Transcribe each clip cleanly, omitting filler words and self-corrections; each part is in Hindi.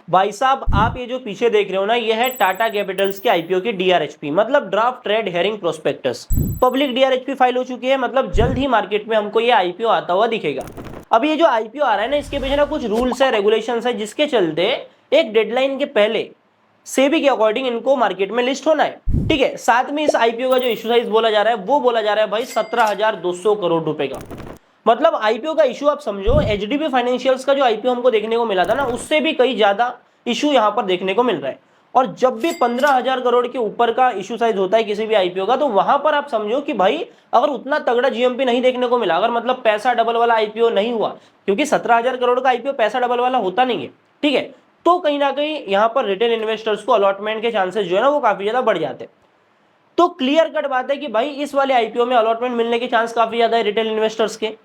भाई साहब आप ये जो पीछे देख रहे हो ना, ये है टाटा कैपिटल्स के आईपीओ की डीआरएचपी, मतलब draft red herring prospectus. Public DRHP file हो चुकी है, मतलब जल्द ही मार्केट में हमको ये आईपीओ आता हुआ दिखेगा। अब ये जो आईपीओ आ रहा है ना, इसके पीछे ना कुछ रूल्स है, रेगुलेशंस है, जिसके चलते एक डेडलाइन के पहले सेबी के अकॉर्डिंग इनको मार्केट में लिस्ट होना है। ठीक है, साथ में इस आईपीओ का जो इशू साइज बोला जा रहा है वो बोला जा रहा है भाई 17,200 करोड़ रुपए का। मतलब आईपीओ का इशू आप समझो, एचडीबी फाइनेंशियल्स का जो आईपीओ हमको देखने को मिला था ना, उससे भी कई ज्यादा इशू यहां पर देखने को मिल रहा है। और जब भी 15,000 करोड़ के ऊपर का इशू साइज होता है किसी भी आईपीओ का, तो वहां पर आप समझो कि भाई अगर उतना तगड़ा जीएमपी नहीं देखने को मिला, अगर मतलब पैसा डबल वाला आईपीओ नहीं हुआ, क्योंकि 17,000 करोड़ का आईपीओ पैसा डबल वाला होता नहीं है। ठीक है, तो कहीं ना कहीं यहां पर रिटेल इन्वेस्टर्स को अलॉटमेंट के चांसेस जो है ना वो काफी ज्यादा बढ़ जाते हैं। तो क्लियर कट बात है कि भाई इस वाले आईपीओ में अलॉटमेंट मिलने के चांस काफी ज्यादा है रिटेल इन्वेस्टर्स के।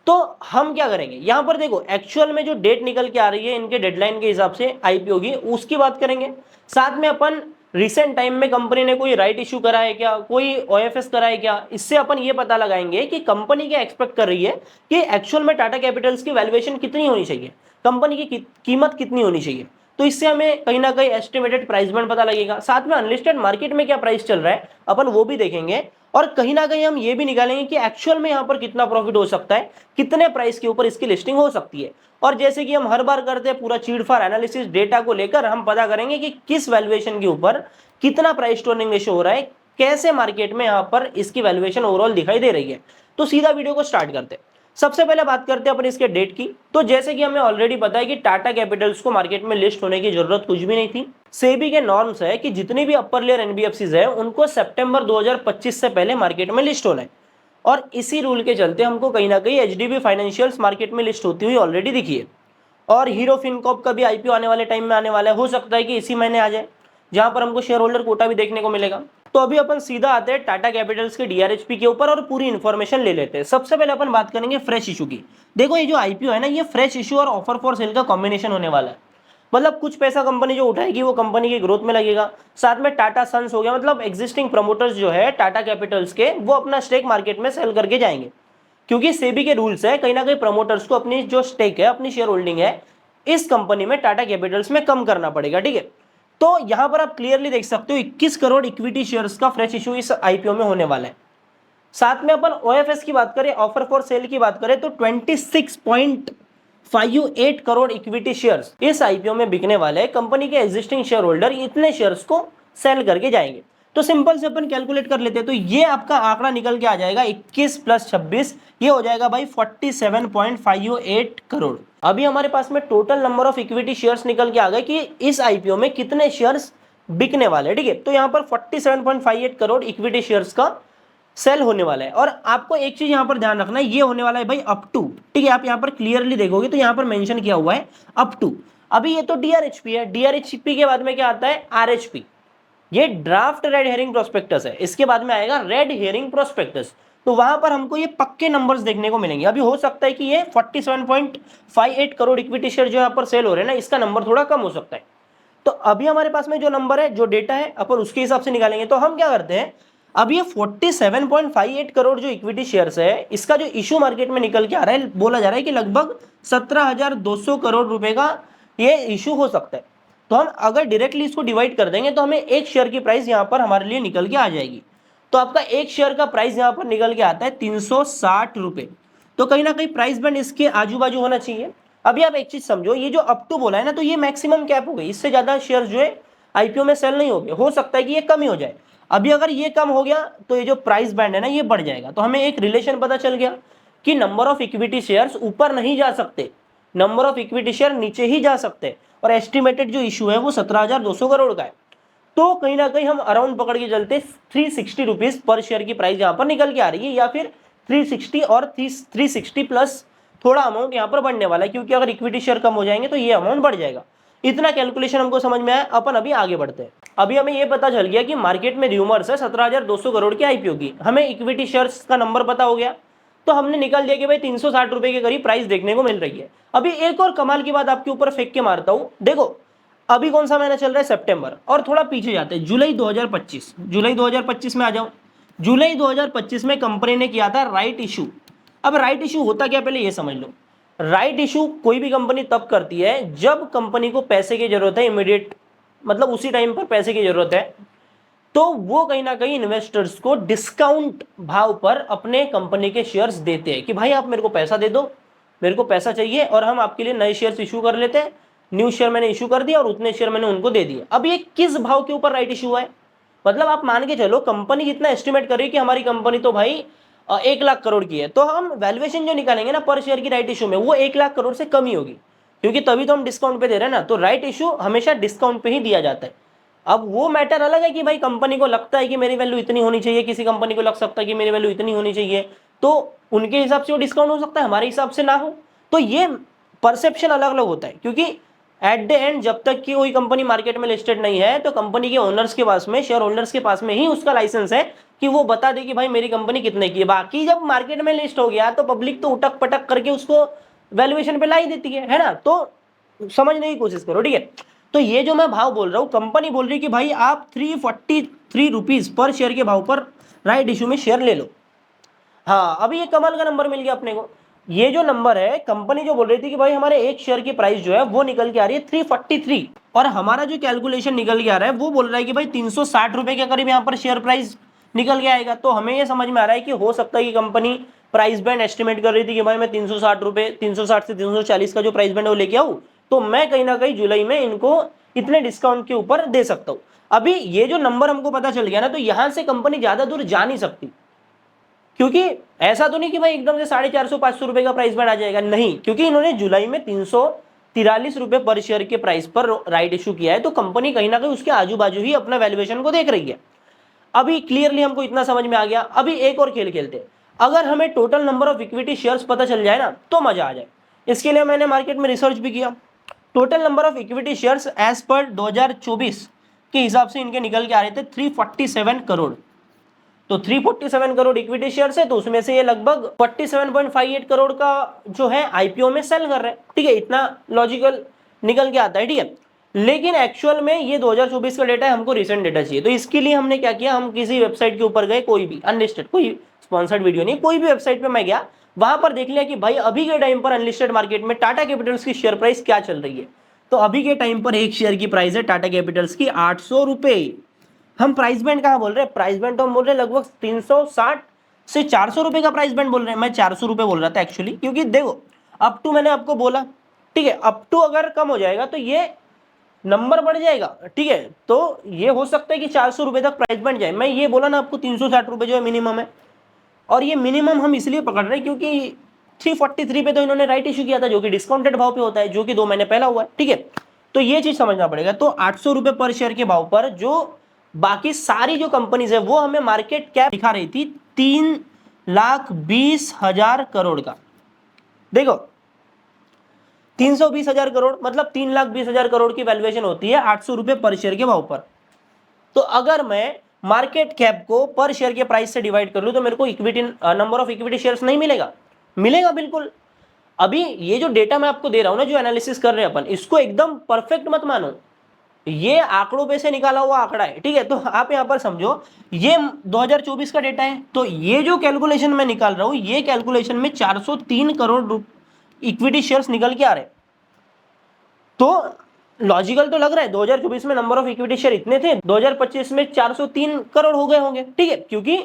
तो हम क्या करेंगे, यहां पर देखो एक्चुअल में जो डेट निकल के आ रही है इनके डेडलाइन के हिसाब से आईपीओ की, उसकी बात करेंगे। साथ में अपन रिसेंट टाइम में कंपनी ने कोई राइट इशू करा है क्या, कोई ओएफएस करा है क्या, इससे अपन ये पता लगाएंगे कि कंपनी क्या एक्सपेक्ट कर रही है कि एक्चुअल में टाटा कैपिटल्स की वैल्यूएशन कितनी होनी चाहिए, कंपनी की कीमत कितनी होनी चाहिए। तो इससे हमें कहीं ना कहीं एस्टिमेटेड प्राइस बैंड पता लगेगा। साथ में अनलिस्टेड मार्केट में क्या प्राइस चल रहा है अपन वो भी देखेंगे। और कहीं ना कहीं हम ये भी निकालेंगे कि एक्चुअल में यहाँ पर कितना प्रॉफिट हो सकता है, कितने प्राइस के ऊपर इसकी लिस्टिंग हो सकती है। और जैसे कि हम हर बार करते हैं, पूरा चीड़फाड़ एनालिसिस डेटा को लेकर हम पता करेंगे कि किस वैल्यूएशन के ऊपर कितना प्राइस टू अर्निंग रेशियो हो रहा है, कैसे मार्केट में यहाँ पर इसकी वैल्यूएशन ओवरऑल दिखाई दे रही है। तो सीधा वीडियो को स्टार्ट करते हैं। सबसे पहले बात करते हैं अपन इसके डेट की। तो जैसे कि हमें ऑलरेडी पता है कि टाटा कैपिटल्स को मार्केट में लिस्ट होने की जरूरत कुछ भी नहीं थी। सेबी के नॉर्म्स है कि जितनी भी अपर लेयर एनबीएफसीज है उनको सितंबर 2025 से पहले मार्केट में लिस्ट होना है। और इसी रूल के चलते हमको कहीं ना कहीं एचडीबी फाइनेंशियल्स मार्केट में लिस्ट होती हुई ऑलरेडी दिखी है। और हीरो फिनकॉर्प का भी आईपीओ आने वाले टाइम में आने वाला है, हो सकता है कि इसी महीने आ जाए, जहां पर हमको शेयर होल्डर कोटा भी देखने को मिलेगा। तो अभी अपन सीधा आते हैं टाटा कैपिटल्स के डीआरएचपी के ऊपर और पूरी इन्फॉर्मेशन ले लेते हैं। सबसे पहले अपन बात करेंगे फ्रेश इशू की। देखो ये जो आईपीओ है ना, ये फ्रेश इशू और ऑफर फॉर सेल का कॉम्बिनेशन होने वाला है। मतलब कुछ पैसा कंपनी जो उठाएगी वो कंपनी की ग्रोथ में लगेगा। साथ में टाटा सन्स हो गया, मतलब एग्जिस्टिंग प्रमोटर्स जो है टाटा कैपिटल्स के, वो अपना स्टेक मार्केट में सेल करके जाएंगे। क्योंकि सेबी के रूल्स है, कहीं ना कहीं प्रमोटर्स को अपनी जो स्टेक है, अपनी शेयर होल्डिंग है इस कंपनी में टाटा कैपिटल्स में कम करना पड़ेगा। ठीक है, तो यहां पर आप क्लियरली देख सकते हो 21 करोड़ इक्विटी शेयर्स का फ्रेश इशू इस आईपीओ में होने वाला है। साथ में अपन ओएफएस की बात करें, ऑफर फॉर सेल की बात करें, तो 26.58 करोड़ इक्विटी शेयर्स इस आईपीओ में बिकने वाले हैं। कंपनी के एग्जिस्टिंग शेयर होल्डर इतने शेयर्स को सेल करके जाएंगे। तो सिंपल से अपन कैलकुलेट कर लेते हैं, तो ये आपका आंकड़ा निकल के आ जाएगा 21 प्लस 26, ये हो जाएगा भाई 47.58 करोड़। अभी हमारे पास में total number of equity shares निकल के आ गए कि इस आईपीओ में कितने शेयर्स बिकने वाले हैं। ठीक है, तो यहां पर 47.58 करोड़ इक्विटी शेयर्स का सेल होने वाला है। और आपको एक चीज यहां पर ध्यान रखना है, ये होने वाला है भाई अप टू। ठीक है, आप यहां पर क्लियरली देखोगे तो यहां पर मेंशन किया हुआ है अप टू। अभी ये तो डीआरएचपी है, डीआरएचपी के बाद में क्या आता है, आरएचपी। ये ड्राफ्ट रेड हेरिंग प्रोस्पेक्टस है, इसके बाद में आएगा रेड हेरिंग प्रोस्पेक्टस। तो वहां पर हमको ये पक्के नंबर्स देखने को मिलेंगे। अभी हो सकता है कि ये 47.58 करोड़ इक्विटी शेयर जो यहाँ पर सेल हो रहे हैं ना, इसका नंबर थोड़ा कम हो सकता है। तो अभी हमारे पास में जो नंबर है, जो डेटा है, अपन उसके हिसाब से निकालेंगे। तो हम क्या करते हैं, अब ये 47.58 करोड़ जो इक्विटी शेयर्स है, इसका जो इशू मार्केट में निकल के आ रहा है, बोला जा रहा है कि लगभग 17,200 करोड़ रुपए का ये इशू हो सकता है। तो हम अगर डायरेक्टली इसको डिवाइड कर देंगे तो हमें एक शेयर की प्राइस यहां पर हमारे लिए निकल के आ जाएगी। तो आपका एक शेयर का प्राइस यहां पर निकल के आता है 360 रुपए। तो कहीं ना कहीं प्राइस बैंड इसके आजू बाजू होना चाहिए। अभी आप एक चीज समझो, ये जो अप टू बोला है ना, तो ये मैक्सिमम कैप हो गई, इससे ज्यादा शेयर जो है आईपीओ में सेल नहीं हो सकता है कि ये कम ही हो जाए। अभी अगर ये कम हो गया तो ये जो प्राइस बैंड है ना ये बढ़ जाएगा। तो हमें एक रिलेशन पता चल गया कि नंबर ऑफ इक्विटी शेयर्स ऊपर नहीं जा सकते, नंबर ऑफ इक्विटी शेयर नीचे ही जा सकते हैं। और एस्टिमेटेड जो इशू है वो 17,200 करोड़ का है। तो कहीं ना कहीं हम अराउंड पकड़ के चलते 360 रुपीज पर शेयर की प्राइस यहां पर निकल के आ रही है, या फिर 360 और 360 प्लस थोड़ा अमाउंट यहां पर बढ़ने वाला है, क्योंकि अगर इक्विटी शेयर कम हो जाएंगे तो ये अमाउंट बढ़ जाएगा। इतना कैलकुलेशन हमको समझ में आया। अपन अभी आगे बढ़ते हैं। अभी हमें ये पता चल गया कि मार्केट में र्यूमर्स है 17,200 करोड़ की आईपीओ की, हमें इक्विटी शेयर्स का नंबर पता हो गया। तो हमने निकाल दिया कि भाई 360 रुपए के करीब प्राइस देखने को मिल रही है। अभी एक और कमाल की बात आपके ऊपर फेंक के मारता हूं, देखो अभी कौन सा महीना चल रहा है, सितंबर, और थोड़ा पीछे जाते हैं, जुलाई 2025। जुलाई 2025 में आ जाओ। जुलाई 2025 में कंपनी ने किया था राइट इशू। अब राइट इशू होता क्या, पहले ये समझ लो। राइट इशू कोई भी कंपनी तब करती है जब कंपनी को पैसे की जरूरत है, इमीडिएट मतलब उसी टाइम पर पैसे की जरूरत है, तो वो कहीं ना कहीं इन्वेस्टर्स को डिस्काउंट भाव पर अपने कंपनी के शेयर्स देते हैं कि भाई आप मेरे को पैसा दे दो, मेरे को पैसा चाहिए और हम आपके लिए नए शेयर्स इशू कर लेते हैं। न्यू शेयर मैंने इशू कर दिया और उतने शेयर मैंने उनको दे दिए। अब ये किस भाव के ऊपर राइट इशू है, मतलब आप मान के चलो कंपनी जितना एस्टिमेट कर रही है कि हमारी कंपनी तो भाई 1 लाख करोड़ की है, तो हम वैल्यूएशन जो निकालेंगे ना पर शेयर की राइट इशू में, वो 1 लाख करोड़ से कम ही होगी, क्योंकि तभी तो हम डिस्काउंट पे दे रहे हैं ना। तो राइट इशू हमेशा डिस्काउंट पे ही दिया जाता है। अब वो मैटर अलग है कि भाई कंपनी को लगता है कि मेरी वैल्यू इतनी होनी चाहिए, किसी कंपनी को लग सकता है कि मेरी वैल्यू इतनी होनी चाहिए, तो उनके हिसाब से वो डिस्काउंट हो सकता है, हमारे हिसाब से ना हो। तो ये परसेप्शन अलग अलग होता है, क्योंकि एट द एंड जब तक कि कोई कंपनी मार्केट में लिस्टेड नहीं है तो कंपनी के ओनर्स के पास में, शेयर होल्डर्स के पास में ही उसका लाइसेंस है कि वो बता दे कि भाई मेरी कंपनी कितने की है। बाकी जब मार्केट में लिस्ट हो गया तो पब्लिक तो उटक पटक करके उसको वैल्यूएशन पे ला ही देती है ना। तो समझने की कोशिश करो, ठीक है। तो ये जो मैं भाव बोल रहा हूँ, कंपनी बोल रही है कि भाई आप 343 रुपीज पर शेयर के भाव पर राइट इशू में शेयर ले लो। हाँ, अभी ये कमाल का नंबर मिल गया अपने को। ये जो नंबर है, कंपनी जो बोल रही थी कि भाई हमारे एक शेयर की प्राइस जो है वो निकल के आ रही है 343, और हमारा जो कैलकुलेशन निकल के आ रहा है वो बोल रहा है कि भाई 360 रुपए के करीब यहाँ पर शेयर प्राइस निकल के आएगा। तो हमें ये समझ में आ रहा है कि हो सकता है कि कंपनी प्राइस बैंड एस्टिमेट कर रही थी कि भाई मैं 360 रुपए, 360 से 340 का जो प्राइस बैंड है वो लेके आऊँ, तो मैं कहीं ना कहीं जुलाई में इनको इतने डिस्काउंट के ऊपर दे सकता हूँ। अभी ये जो नंबर हमको पता चल गया ना, तो यहां से कंपनी ज्यादा दूर जा नहीं सकती, क्योंकि ऐसा तो नहीं कि भाई एकदम से 450-500 रुपए का प्राइस बढ़ आ जाएगा, नहीं, क्योंकि इन्होंने जुलाई में 343 रुपए पर शेयर के प्राइस पर राइट इशू किया है, तो कंपनी कहीं ना कहीं उसके आजू बाजू ही अपना वैल्यूएशन को देख रही है। अभी क्लियरली हमको इतना समझ में आ गया। अभी एक और खेल खेलते हैं, अगर हमें total number of equity shares पता चल जाए ना तो मजा आ जाए। इसके लिए मैंने मार्केट में रिसर्च भी किया। Total number of equity shares as per 2024 के हिसाब से इनके निकल के आ रहे थे 347 करोड़। तो 347 करोड़ इक्विटी शेयर्स है, तो उसमें से ये लगभग 47.58 करोड़ का जो है आईपीओ में सेल कर रहे हैं, ठीक है। इतना लॉजिकल निकल के आता है, ठीक है। लेकिन एक्चुअल में ये 2024 का डेटा है, हमको रिसेंट डेटा चाहिए। तो इसके लिए हमने क्या किया, हम किसी वेबसाइट के ऊपर गए, कोई भी अनलिस्टेड, कोई स्पॉन्सर्ड वीडियो नहीं, कोई भी वेबसाइट पे मैं गया, वहां पर देख लिया कि भाई अभी के टाइम पर अनलिस्टेड मार्केट में टाटा कैपिटल्स की शेयर प्राइस क्या चल रही है। तो अभी के टाइम पर एक शेयर की प्राइस है टाटा कैपिटल्स की 800 रुपए। हम प्राइस बैंड कहाँ बोल रहे हैं, प्राइस बैंड तो हम बोल रहे हैं लगभग 360 से 400 रुपए का प्राइस बैंड बोल रहे हैं। मैं 400 रुपए बोल रहा था एक्चुअली, क्योंकि देखो अप टू मैंने आपको बोला, ठीक है, अप टू अगर कम हो जाएगा तो ये नंबर बढ़ जाएगा, ठीक है। तो ये हो सकता है कि 400 रुपए तक प्राइस बढ़ जाए। मैं ये बोला ना आपको 360 रुपए जो है मिनिमम है, और ये मिनिमम हम इसलिए पकड़ रहे हैं क्योंकि 343 पे तो इन्होंने राइट इशू किया था, जो कि डिस्काउंटेड भाव पे होता है, जो कि 2 महीने पहला हुआ है, ठीक है। तो ये चीज समझना पड़ेगा। तो 800 रुपए पर शेयर के भाव पर जो बाकी सारी जो कंपनीज है वो हमें मार्केट कैप दिखा रही थी 3,20,000 करोड़ का। देखो 320,000 करोड़ मतलब 3,20,000 करोड़ की वैल्यूएशन होती है 800 रुपए पर शेयर के भाव पर। तो अगर मैं मार्केट कैप को पर शेयर के प्राइस से डिवाइड कर लूं तो मेरे को equity number of equity shares नहीं मिलेगा, मिलेगा बिल्कुल। अभी ये जो डेटा मैं आपको दे रहा हूं ना, जो एनालिसिस कर रहे हैं अपन, इसको एकदम परफेक्ट मत मानो, ये आंकड़ों पे से निकाला हुआ आंकड़ा है, ठीक है। तो आप यहां पर समझो ये 2024 का डेटा है, तो ये जो कैलकुलेशन मैं निकाल रहा हूं, ये कैलकुलेशन में 403 करोड़ इक्विटी शेयर्स निकल के आ रहे हैं। तो लॉजिकल तो लग रहा है, 2024 में नंबर ऑफ इक्विटी शेयर इतने थे, 2025 में 403 करोड़ हो गए होंगे, ठीक है, क्योंकि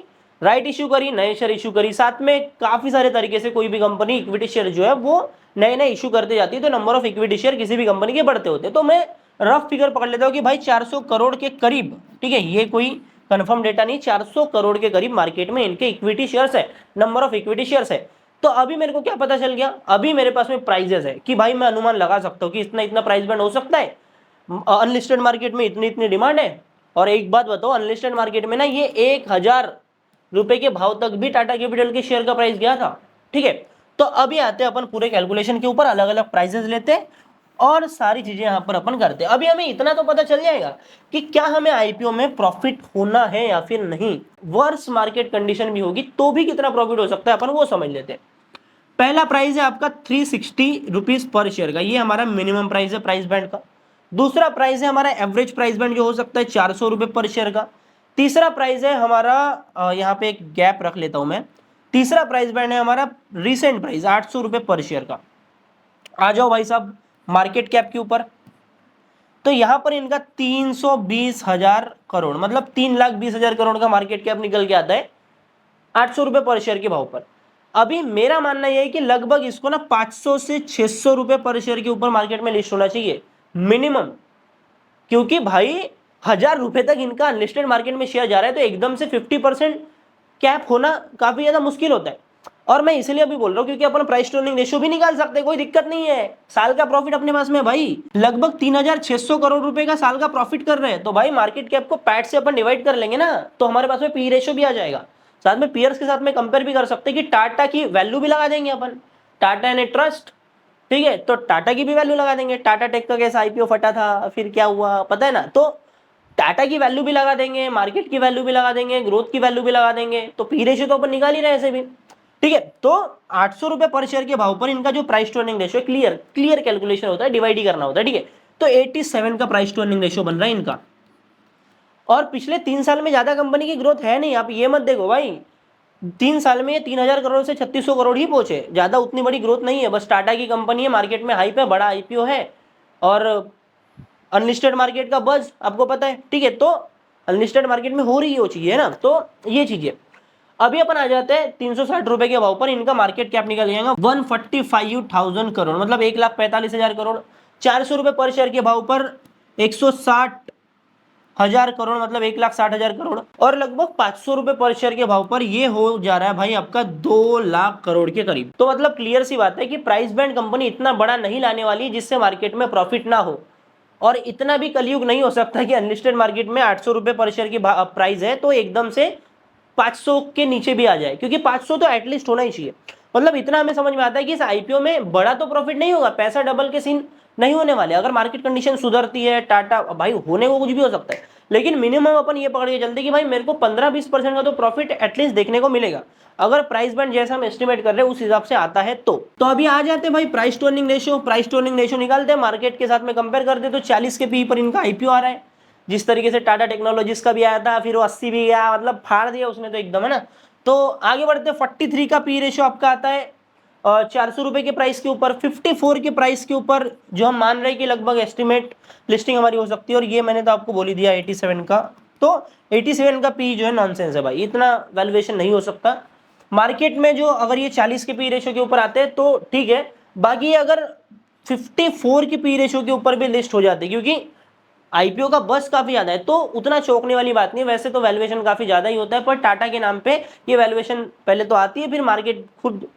राइट इशू करी, नए शेयर इशू करी, साथ में काफी सारे तरीके से कोई भी कंपनी इक्विटी शेयर जो है वो नए नए इशू करते जाती है, तो नंबर ऑफ इक्विटी शेयर किसी भी कंपनी के बढ़ते होते हैं। तो मैं रफ फिगर पकड़ लेता हूँ कि भाई 400 करोड़ के करीब, ठीक है, ये कोई कंफर्म डेटा नहीं, 400 करोड़ के करीब मार्केट में इनके इक्विटी शेयर्स है, नंबर ऑफ इक्विटी शेयर्स है। तो अभी मेरे को क्या पता चल गया, अभी मेरे पास में प्राइजेस है कि भाई मैं अनुमान लगा सकता हूँ कि इतना इतना प्राइस बैंड हो सकता है, अनलिस्टेड मार्केट में इतनी इतनी डिमांड है। और एक बात बताओ, अनलिस्टेड मार्केट में ना ये 1,000 रुपए के भाव तक भी टाटा कैपिटल के शेयर का प्राइस गया था, ठीक है। तो अभी आते हैं अपन पूरे कैलकुलेशन के ऊपर, अलग अलग प्राइसेस लेते हैं और सारी चीजें यहां पर अपन करते हैं। अभी हमें इतना तो पता चल जाएगा कि क्या हमें आईपीओ में प्रॉफिट होना है या फिर नहीं, वर्स मार्केट कंडीशन भी होगी तो भी कितना प्रॉफिट हो सकता है, अपन वो समझ लेते हैं। पहला प्राइस है आपका 360 रुपीज पर शेयर का, ये हमारा मिनिमम प्राइस है प्राइस बैंड का। दूसरा प्राइस है हमारा एवरेज प्राइस बैंड जो हो सकता है 400 रुपए पर शेयर का। तीसरा प्राइस है हमारा, यहाँ पे एक गैप रख लेता हूं मैं, तीसरा प्राइस बैंड है हमारा रिसेंट प्राइस 800 रुपए पर शेयर का। आ जाओ भाई साहब मार्केट कैप के ऊपर, तो यहां पर इनका 320,000 करोड़ मतलब 3,20,000 करोड़ का मार्केट कैप निकल के आता है 800 रुपए पर शेयर के भाव पर। अभी मेरा मानना यह है कि लगभग इसको ना 500 से 600 रुपए पर शेयर के ऊपर मार्केट में लिस्ट होना चाहिए मिनिमम, क्योंकि भाई 1,000 रुपए तक इनका अनलिस्टेड मार्केट में शेयर जा रहा है, तो एकदम से 50% कैप होना काफी ज्यादा मुश्किल होता है। और मैं इसलिए अभी बोल रहा हूं क्योंकि अपन प्राइस टू अर्निंग रेशियो भी निकाल सकते हैं, कोई दिक्कत नहीं है। साल का प्रॉफिट अपने पास में भाई लगभग 3,600 करोड़ रुपए का साल का प्रॉफिट कर रहे हैं, तो भाई मार्केट कैप को पैट से अपन डिवाइड कर लेंगे ना, तो हमारे पास में पी रेशियो भी आ जाएगा। साथ में पीयर्स के साथ में कंपेयर भी कर सकते हैं कि टाटा की वैल्यू भी लगा देंगे अपन, टाटा एंड ट्रस्ट, ठीक है, तो टाटा की भी वैल्यू लगा देंगे। टाटा टेक का कैसा आईपीओ फटा था, फिर क्या हुआ पता है ना, तो टाटा की वैल्यू भी लगा देंगे, मार्केट की वैल्यू भी लगा देंगे, ग्रोथ की वैल्यू भी लगा देंगे, तो पी रेशियो तो अपन निकाल ही रहे ऐसे भी, ठीक है। तो 800 रुपए पर शेयर के भाव पर इनका जो price to earning ratio clear calculation होता है, डिवाइड ही करना होता है, ठीक है। तो 87 का प्राइस टू अर्निंग रेशियो बन रहा है इनका। और पिछले 3 साल में ज्यादा कंपनी की ग्रोथ है नहीं, आप ये मत देखो भाई 3 साल में ये 3,000 करोड़ से 3,600 करोड़ ही पहुंचे, ज्यादा उतनी बड़ी ग्रोथ नहीं है। बस टाटा की कंपनी है, मार्केट में हाइप है, बड़ा आईपीओ है और अनलिस्टेड मार्केट का बज आपको पता है, ठीक है। तो अनलिस्टेड मार्केट में हो रही है वो चीज है ना, तो ये चीज है। अभी अपन आ जाते हैं 360 रुपए के भाव पर इनका मार्केट कैप निकल जाएगा 145,000 करोड़ मतलब 1,45,000 करोड़। 400 रुपए पर शेयर के भाव पर 160,000 करोड़ मतलब 1,60,000 करोड़। और लगभग 500 रुपए पर शेयर के भाव पर ये हो जा रहा है भाई आपका 2 लाख करोड़ के करीब। तो मतलब क्लियर सी बात है कि प्राइस बैंड कंपनी इतना बड़ा नहीं लाने वाली जिससे मार्केट में प्रॉफिट ना हो, और इतना भी कलयुग नहीं हो सकता कि अनलिस्टेड मार्केट में 800 रुपए पर शेयर की प्राइस है तो एकदम से 500 के नीचे भी आ जाए, क्योंकि 500 तो एटलीस्ट होना ही चाहिए। मतलब इतना हमें समझ में आता है कि इस आईपीओ में बड़ा तो प्रॉफिट नहीं होगा, पैसा डबल के सीन नहीं होने वाले। अगर मार्केट कंडीशन सुधरती है, टाटा भाई होने को कुछ भी हो सकता है, लेकिन मिनिमम अपन ये पकड़ के चलते कि भाई मेरे को 15-20% का तो प्रॉफिट एटलीस्ट देखने को मिलेगा, अगर प्राइस बैंड जैसा हम एस्टिमेट कर रहे हैं उस हिसाब से आता है तो अभी आ जाते हैं भाई प्राइस टू अर्निंग रेशियो निकालते हैं, मार्केट के साथ में कंपेयर करते तो 40 के पी पर इनका आईपीओ आ रहा है। जिस तरीके से टाटा टेक्नोलॉजीज का भी आया था, फिर वो 80 भी गया, मतलब फाड़ दिया उसने तो एकदम, है ना। तो आगे बढ़ते 43 का पी रेशियो आपका आता है 400 रुपए के प्राइस के ऊपर, 54 के प्राइस के ऊपर जो हम मान रहे हैं कि लगभग एस्टिमेट लिस्टिंग हमारी हो सकती है। और ये मैंने तो आपको बोल ही दिया 87 का, तो 87 का पी जो है नॉनसेंस है भाई, इतना वैल्यूएशन नहीं हो सकता मार्केट में। जो अगर ये 40 के पी रेशियो के ऊपर आते हैं तो ठीक है, बाकी अगर 54 के पी रेशियो के ऊपर भी लिस्ट हो जाते, क्योंकि आईपीओ का बस काफी ज्यादा है तो उतना चौंकने वाली बात नहीं। वैसे तो वैल्यूएशन काफी ज्यादा ही होता है, पर टाटा के नाम पे ये वैल्यूएशन पहले तो आती है, फिर मार्केट खुद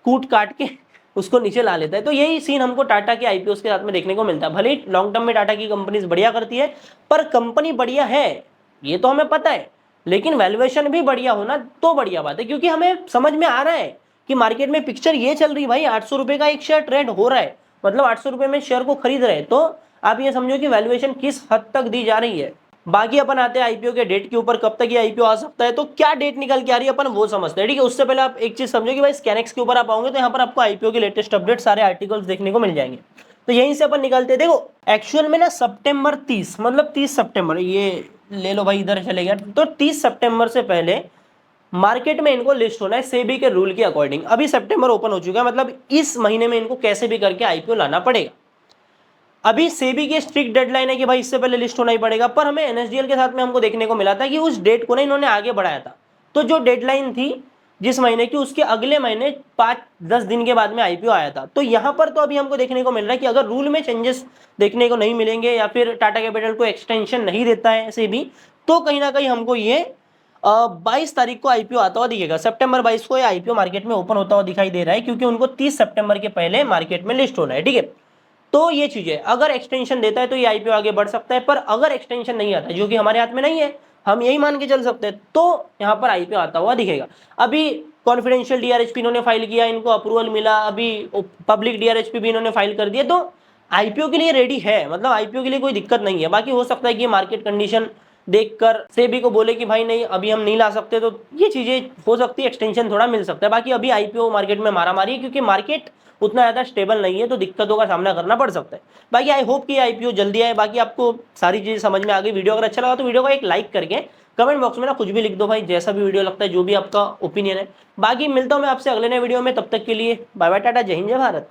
कूट काट के उसको नीचे ला लेता है। तो यही सीन हमको टाटा के आईपीओ के साथ में देखने को मिलता है। भले ही लॉन्ग टर्म में टाटा की कंपनीज बढ़िया करती है, पर कंपनी बढ़िया है ये तो हमें पता है, लेकिन वैल्यूएशन भी बढ़िया होना तो बढ़िया बात है, क्योंकि हमें समझ में आ रहा है कि मार्केट में पिक्चर ये चल रही है भाई 800 रुपए का एक शेयर ट्रेड हो रहा है, मतलब 800 रुपए में शेयर को खरीद रहे हैं, तो आप ये समझो कि वैल्यूएशन किस हद तक दी जा रही है। बाकी अपन आते हैं आईपीओ के डेट के ऊपर, कब तक ये आईपीओ आ सकता है, तो क्या डेट निकल के आ रही है अपन वो समझते हैं, ठीक है। उससे पहले आप एक चीज समझो कि भाई स्कैनएक्स के ऊपर आप आओगे तो यहाँ पर आपको आईपीओ के लेटेस्ट अपडेट सारे आर्टिकल्स देखने को मिल जाएंगे। तो यहीं से अपन निकलते हैं। देखो एक्चुअल में ना सितंबर 30 मतलब 30 सितंबर ये ले लो भाई, इधर चले गया, तो 30 सितंबर से पहले मार्केट में इनको लिस्ट होना है सेबी के रूल के अकॉर्डिंग। अभी सितंबर ओपन हो चुका है, मतलब इस महीने में इनको कैसे भी करके आईपीओ लाना पड़ेगा। अभी सेबी की स्ट्रिक्ट डेडलाइन है कि भाई इससे पहले लिस्ट होना ही पड़ेगा, पर हमें एनएसडीएल के साथ में हमको देखने को मिला था कि उस डेट को ना इन्होंने आगे बढ़ाया था। तो जो डेडलाइन थी जिस महीने की, उसके अगले महीने 5-10 दिन के बाद में आईपीओ आया था। तो यहाँ पर तो अभी हमको देखने को मिल रहा है कि अगर रूल में चेंजेस देखने को नहीं मिलेंगे या फिर टाटा कैपिटल को एक्सटेंशन नहीं देता है सेबी, तो कहीं ना कहीं हमको ये 22 तारीख को आईपीओ आता हुआ दिखेगा। सितंबर 22 को ये आईपीओ मार्केट में ओपन होता हुआ दिखाई दे रहा है, क्योंकि उनको 30 सितंबर के पहले मार्केट में लिस्ट होना है, ठीक है। तो ये चीज है, अगर एक्सटेंशन देता है तो ये आईपीओ आगे बढ़ सकता है, पर अगर एक्सटेंशन नहीं आता जो कि हमारे हाथ में नहीं है, हम यही मान के चल सकते हैं, तो यहाँ पर आईपीओ आता हुआ दिखेगा। अभी कॉन्फिडेंशियल डीआरएचपी इन्होंने फाइल किया, इनको अप्रूवल मिला, अभी पब्लिक डीआरएचपी भी इन्होंने फाइल कर दिया, तो आईपीओ के लिए रेडी है, मतलब आईपीओ के लिए कोई दिक्कत नहीं है। बाकी हो सकता है कि मार्केट कंडीशन देखकर सेबी को बोले कि भाई नहीं अभी हम नहीं ला सकते, तो ये चीजें हो सकती है, एक्सटेंशन थोड़ा मिल सकता है। बाकी अभी आईपीओ मार्केट में मारामारी है, क्योंकि मार्केट उतना ज्यादा स्टेबल नहीं है, तो दिक्कतों का सामना करना पड़ सकता है। बाकी आई होप कि आईपीओ जल्दी आए। बाकी आपको सारी चीजें समझ में आ गई। वीडियो अगर अच्छा लगा तो वीडियो को एक लाइक करके कमेंट बॉक्स में ना कुछ भी लिख दो भाई, जैसा भी वीडियो लगता है, जो भी आपका ओपिनियन है। बाकी मिलता हूं मैं आपसे अगले नए वीडियो में, तब तक के लिए बाय बाय, टाटा, जय हिंद, जय भारत।